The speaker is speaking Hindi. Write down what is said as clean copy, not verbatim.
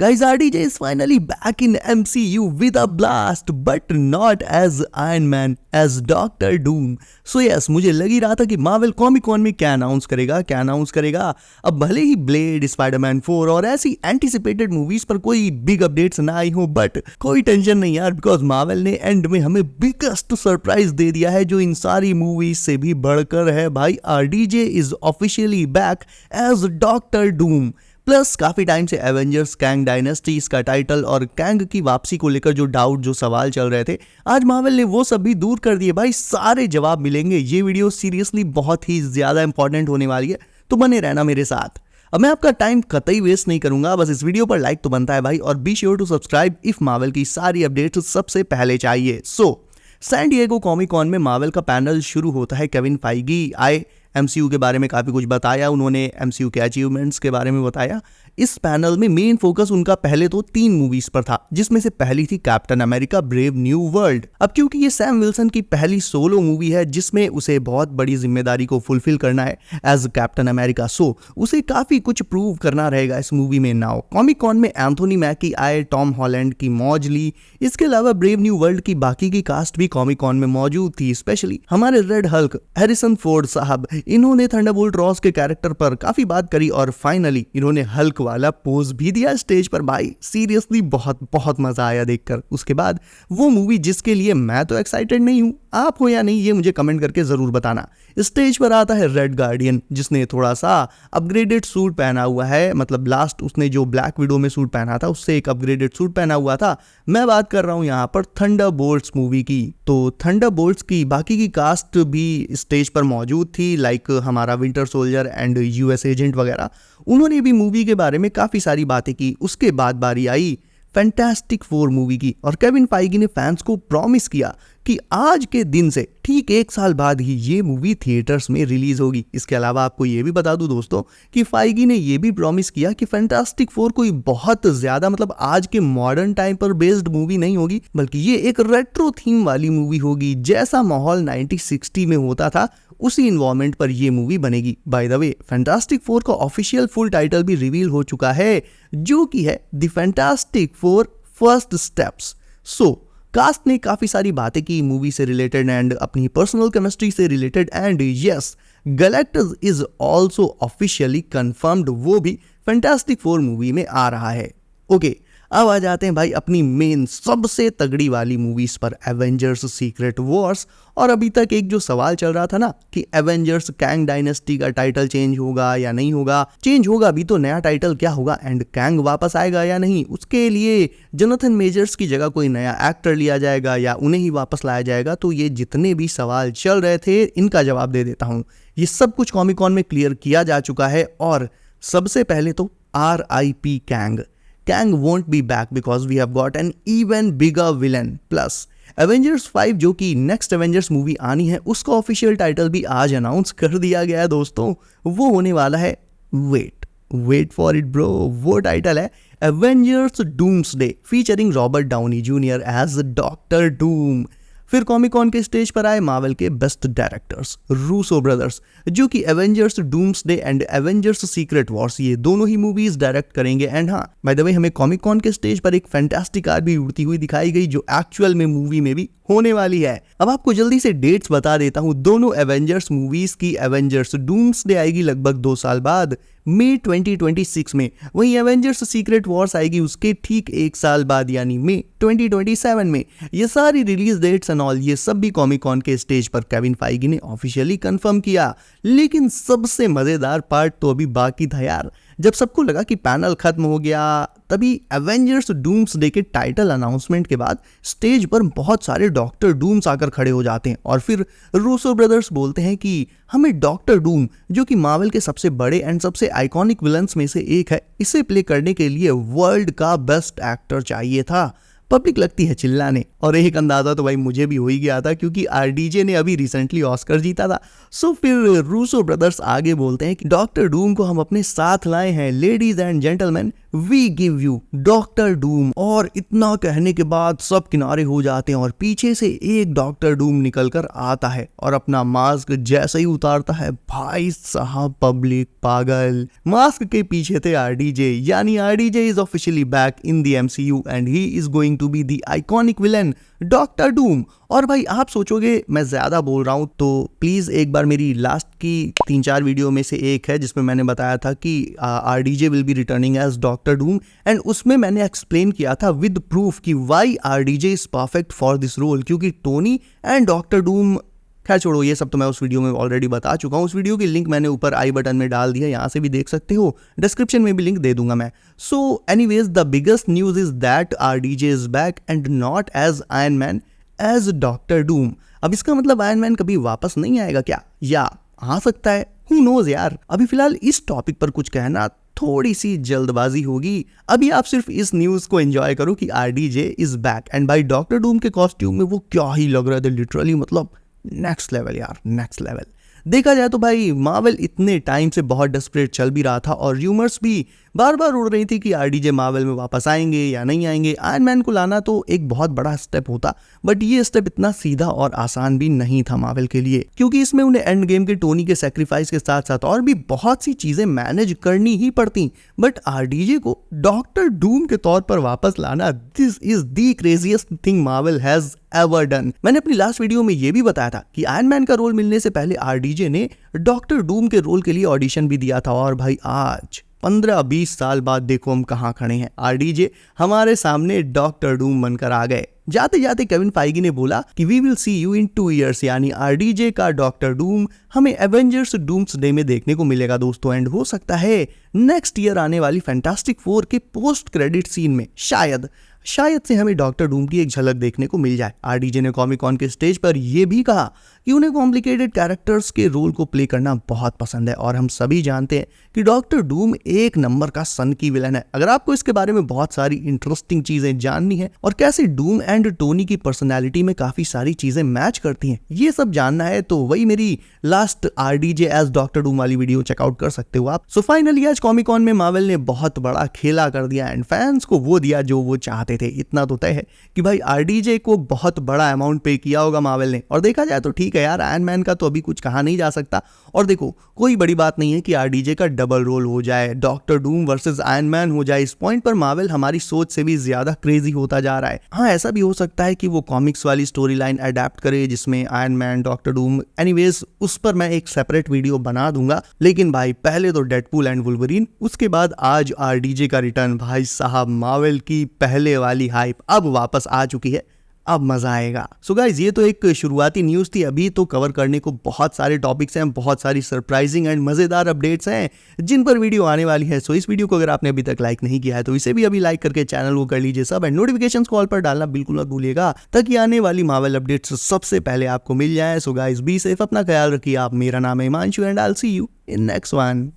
Guys, RDJ is finally back in MCU with a blast, but not as Iron Man, as Doctor Doom. So yes, मुझे लग ही रहा था कि मार्वल कॉमिक कॉन में क्या अनाउंस करेगा। अब भले ही ब्लेड, स्पाइडरमैन 4 और ऐसी एंटिसिपेटेड मूवीज पर कोई बिग अपडेट्स ना आई हो, बट कोई टेंशन नहीं यार, बिकॉज मार्वल ने एंड में हमें बिगेस्ट सरप्राइज दे दिया है जो इन सारी मूवीज से भी बढ़कर है। भाई, RDJ is officially back as Doctor Doom. Plus काफी टाइम से एवेंजर्स कैंग डायनेस्टी इसका टाइटल और कैंग की वापसी को लेकर जो सवाल चल रहे थे, आज मार्वल ने वो सब भी दूर कर दिए। भाई, सारे जवाब मिलेंगे। ये वीडियो सीरियसली बहुत ही ज्यादा इंपॉर्टेंट होने वाली है, तो बने रहना मेरे साथ। अब मैं आपका टाइम कतई वेस्ट नहीं करूंगा, बस इस वीडियो पर लाइक तो बनता है भाई, और be sure to subscribe if Marvel की सारी अपडेट्स सबसे पहले चाहिए। सैन डिएगो कॉमिक कॉन में मार्वल का पैनल शुरू होता है। केविन फाइगी आए, MCU के बारे में काफी कुछ बताया, उन्होंने MCU के अचीवमेंट्स के बारे में बताया। इस पैनल में मेन फोकस उनका पहले तो 3 मूवीज पर था, जिसमें से पहली थी captain America brave new world. अब क्योंकि ये सैम विल्सन की पहली सोलो मूवी है जिसमें उसे बहुत बड़ी जिम्मेदारी को फुलफिल करना है एज कैप्टन अमेरिका, सो उसे काफी कुछ प्रूव करना रहेगा इस मूवी में। नाउ कॉमिक कॉन में एंथोनी मैकी आए, टॉम हॉलैंड की मौज ली। इसके अलावा ब्रेव न्यू वर्ल्ड की बाकी की कास्ट भी कॉमिक कॉन में मौजूद थी, स्पेशली हमारे रेड हल्क हैरिसन फोर्ड साहब। इन्होंने थंडरबोल्ट रॉस के कैरेक्टर पर काफी बात करी और फाइनली इन्होंने हल्क वाला पोज भी दिया स्टेज पर। भाई, सीरियसली बहुत मजा आया देखकर। उसके बाद वो मूवी जिसके लिए मैं तो एक्साइटेड नहीं हूं, आप हो या नहीं ये मुझे कमेंट करके जरूर बताना। स्टेज पर आता है रेड गार्डियन, जिसने थोड़ा सा अपग्रेडेड सूट पहना हुआ है, मतलब लास्ट उसने जो ब्लैक विडो में सूट पहना था उससे एक अपग्रेडेड सूट पहना हुआ था। मैं बात कर रहा हूं यहाँ पर थंडरबोल्ट्स मूवी की। तो थंडरबोल्ट्स की बाकी की कास्ट भी स्टेज पर मौजूद थी, लाइक हमारा winter soldier and US agent वगैरह। उन्होंने भी मूवी के बारे में काफी सारी बातें की। उसके बाद बारी आई फैंटास्टिक 4 मूवी की, और केविन फाइगी ने फैंस को प्रॉमिस किया कि आज के दिन से ठीक 1 साल बाद ही ये मूवी थिएटर्स में रिलीज होगी। इसके अलावा आपको ये भी बता दूं दोस्तों कि फाइगी ने ये भी प्रॉमिस किया कि फैंटास्टिक 4 कोई बहुत ज्यादा मतलब आज के मॉडर्न टाइम पर बेस्ड मूवी नहीं होगी, बल्कि ये एक रेट्रो थीम वाली मूवी होगी। जैसा माहौल 1960 में होता था उसी इन्वायरमेंट पर ये मूवी बनेगी। बाय द वे, फैंटास्टिक 4 का ऑफिशियल फुल टाइटल भी रिवील हो चुका है, जो कि है the Fantastic 4 First Steps. Cast ने काफी सारी बातें की मूवी से रिलेटेड एंड अपनी पर्सनल केमिस्ट्री से related, and yes, Galactus is also officially confirmed, वो भी फैंटास्टिक 4 मूवी में आ रहा है। ओके, अब आ जाते हैं भाई अपनी मेन सबसे तगड़ी वाली मूवीज पर, एवेंजर्स सीक्रेट वॉर्स। और अभी तक एक जो सवाल चल रहा था ना कि एवेंजर्स कैंग डायनेस्टी का टाइटल चेंज होगा या नहीं होगा, चेंज होगा भी तो नया टाइटल क्या होगा, एंड कैंग वापस आएगा या नहीं, उसके लिए जोनाथन मेजर्स की जगह कोई नया एक्टर लिया जाएगा या उन्हें ही वापस लाया जाएगा। तो ये जितने भी सवाल चल रहे थे इनका जवाब दे देता हूं। ये सब कुछ कॉमिक कॉन में क्लियर किया जा चुका है, और सबसे पहले तो RIP Kang. Kang won't be back because we have got an even bigger villain. Plus, Avengers 5 जो कि नेक्स्ट एवेंजर्स मूवी आनी है, उसका ऑफिशियल टाइटल भी आज अनाउंस कर दिया गया है दोस्तों। वो होने वाला है, वेट फॉर इट ब्रो, वो टाइटल है Avengers Doomsday featuring Robert Downey Junior as Doctor Doom. फिर कॉमिक कॉन के स्टेज पर आए मार्वल के बेस्ट डायरेक्टर्स रूसो ब्रदर्स, जो कि Avengers doomsday and Avengers secret Wars ये दोनों ही मूवीज डायरेक्ट करेंगे। एंड हाँ, बाय द वे, हमें कॉमिक कॉन के स्टेज पर एक फैंटास्टिक कार भी उड़ती हुई दिखाई गई, जो एक्चुअल में मूवी में भी होने वाली है। अब आपको जल्दी से डेट्स बता देता हूं दोनों एवेंजर्स मूवीज की। एवेंजर्स डूम्सडे आएगी लगभग 2 साल बाद, मई 2026 में। वहीं एवेंजर्स सीक्रेट वॉर्स आएगी उसके ठीक 1 साल बाद, यानी मई 2027 में। ये सारी रिलीज डेट्स एंड ऑल ये सब भी कॉमिक कॉन के स्टेज पर केविन फाइगी ने ऑफिशियली कंफर्म किया। लेकिन सबसे मजेदार पार्ट तो अभी बाकी था यार। जब सबको लगा कि पैनल खत्म हो गया, तभी एवेंजर्स डूम्सडे के टाइटल अनाउंसमेंट के बाद स्टेज पर बहुत सारे डॉक्टर डूम्स आकर खड़े हो जाते हैं, और फिर रूसो ब्रदर्स बोलते हैं कि हमें डॉक्टर डूम, जो कि मार्वल के सबसे बड़े एंड सबसे आइकॉनिक विलन्स में से एक है, इसे प्ले करने के लिए वर्ल्ड का बेस्ट एक्टर चाहिए था। पब्लिक लगती है चिल्लाने, और एक अंदाजा तो भाई मुझे भी हो ही गया था क्योंकि RDJ ने अभी रिसेंटली ऑस्कर जीता था। सो फिर रूसो ब्रदर्स आगे बोलते हैं कि डॉक्टर डूम को हम अपने साथ लाए हैं। Ladies and gentleman, we give you Doctor Doom. और इतना कहने के बाद सब किनारे हो जाते हैं और पीछे से एक डॉक्टर डूम निकलकर आता है और अपना मास्क जैसे ही उतारता है, भाई साहब पब्लिक पागल। मास्क के पीछे थे आरडीजे, यानी RDJ is officially back in the MCU and he is going to be the iconic villain Doctor Doom. और भाई आप सोचोगे मैं ज्यादा बोल रहा हूं, तो प्लीज एक बार मेरी लास्ट की 3-4 वीडियो में से एक है जिसमें मैंने बताया था कि RDJ will be returning as Doctor Doom, and उसमें मैंने एक्सप्लेन किया था विद प्रूफ कि why RDJ is perfect for this role, क्योंकि टोनी एंड डॉक्टर डूम, खैर छोड़ो ये सब तो मैं उस वीडियो में ऑलरेडी बता चुका हूँ। उस वीडियो की लिंक मैंने ऊपर आई बटन में डाल दिया, यहाँ से भी देख सकते हो, डिस्क्रिप्शन में भी लिंक दे दूंगा मैं। So anyways the biggest news is that RDJ is back and not as Iron Man, as Doctor Doom. अब इसका मतलब आयरन मैन कभी वापस नहीं आएगा क्या, या आ सकता है, हु नोज यार। अभी फिलहाल इस टॉपिक पर कुछ कहना थोड़ी सी जल्दबाजी होगी। अभी आप सिर्फ इस न्यूज को एंजॉय करो कि आरडीजे इज बैक, एंड भाई डॉक्टर डूम के कॉस्ट्यूम में वो क्या ही लग रहे थे, लिटरली मतलब नेक्स्ट लेवल यार, नेक्स्ट लेवल। देखा जाए तो भाई मार्वल इतने टाइम से बहुत डेस्परेट चल भी रहा था और र्यूमर्स भी बार बार उड़ रही थी कि आरडीजे मार्वल में वापस आएंगे या नहीं आएंगे। आयरन मैन को लाना तो एक बहुत बड़ा स्टेप होता, बट ये स्टेप इतना सीधा और आसान भी नहीं था मार्वल के लिए, क्योंकि इसमें उन्हें एंड गेम के टोनी के सेक्रीफाइस के साथ साथ और भी बहुत सी चीजें मैनेज करनी ही पड़ती। बट आरडीजे को डॉक्टर डूम के तौर पर वापस लाना, this is the craziest thing Marvel has ever done. मैंने अपनी लास्ट वीडियो में ये भी बताया था कि आयरन मैन का रोल मिलने से पहले आरडीजे ने डॉक्टर डूम के रोल के लिए ऑडिशन भी दिया था, और भाई आज 15-20 साल बाद देखो हम कहां खड़े हैं, आरडीजे हमारे सामने डॉक्टर डूम बनकर आ गए। जाते जाते केविन फाइगी ने बोला कि we will see you in 2 years, यानी आरडीजे का डॉक्टर डूम हमें एवेंजर्स डूम्सडे में देखने को मिलेगा दोस्तों, एंड हो सकता है नेक्स्ट ईयर आने वाली फैंटास्टिक 4 के पोस्ट क्रेडिट सीन में शायद से हमें डॉक्टर डूम की एक झलक देखने को मिल जाए। आरडीजे ने कॉमिक कॉन के स्टेज पर यह भी कहा कि उन्हें कॉम्प्लिकेटेड कैरेक्टर्स के रोल को प्ले करना बहुत पसंद है, और हम सभी जानते हैं कि डॉक्टर डूम एक नंबर का सन की विलन है। अगर आपको इसके बारे में बहुत सारी इंटरेस्टिंग चीजें जाननी है और कैसे डूम एंड टोनी की पर्सनैलिटी में काफी सारी चीजें मैच करती हैं, ये सब जानना है, तो वही मेरी last RDJ as Doctor Doom वाली वीडियो चेकआउट कर सकते हो आप। सो फाइनली आज कॉमिक कॉन में मार्वल ने बहुत बड़ा खेला कर दिया एंड फैंस को वो दिया जो वो चाहते थे। इतना तो तय है कि भाई आरडीजे को बहुत बड़ा अमाउंट पे किया होगा मार्वल ने, और देखा जाए तो ठीक है यार, आयरन मैन का तो अभी कुछ कहा नहीं जा सकता। और देखो कोई बड़ी बात नहीं है कि आरडीजे का डबल रोल हो जाए, doctor Doom versus iron man हो जाए। इस पॉइंट पर मार्वल हमारी सोच से भी ज्यादा क्रेजी होता जा रहा है। हाँ, ऐसा भी हो सकता है कि वो कॉमिक्स वाली स्टोरी लाइन अडेप्ट करे जिसमें iron man doctor Doom, anyways उस पर मैं एक सेपरेट वीडियो बना दूंगा। लेकिन भाई पहले तो डेडपूल एंड वुल्वरीन, उसके बाद आज आरडीजे का रिटर्न। भाई साहब मार्वल की पहले वाली हाइप अब वापस आ चुकी है, अब मजा आएगा। सो गाइज ये तो एक शुरुआती न्यूज थी, अभी तो कवर करने को बहुत सारे टॉपिक्स हैं, बहुत सारी सरप्राइजिंग एंड मजेदार अपडेट्स हैं जिन पर वीडियो आने वाली है। सो इस वीडियो को अगर आपने अभी तक लाइक नहीं किया है तो इसे भी अभी लाइक करके चैनल को कर लीजिए सब, एंड नोटिफिकेशंस कॉल पर डालना बिल्कुल मत भूलिएगा ताकि आने वाली मार्वल अपडेट्स सबसे पहले आपको मिल जाए। सो गाइज बी सेफ, अपना ख्याल रखिए आप। मेरा नाम है Himanshu and I will see you in next one.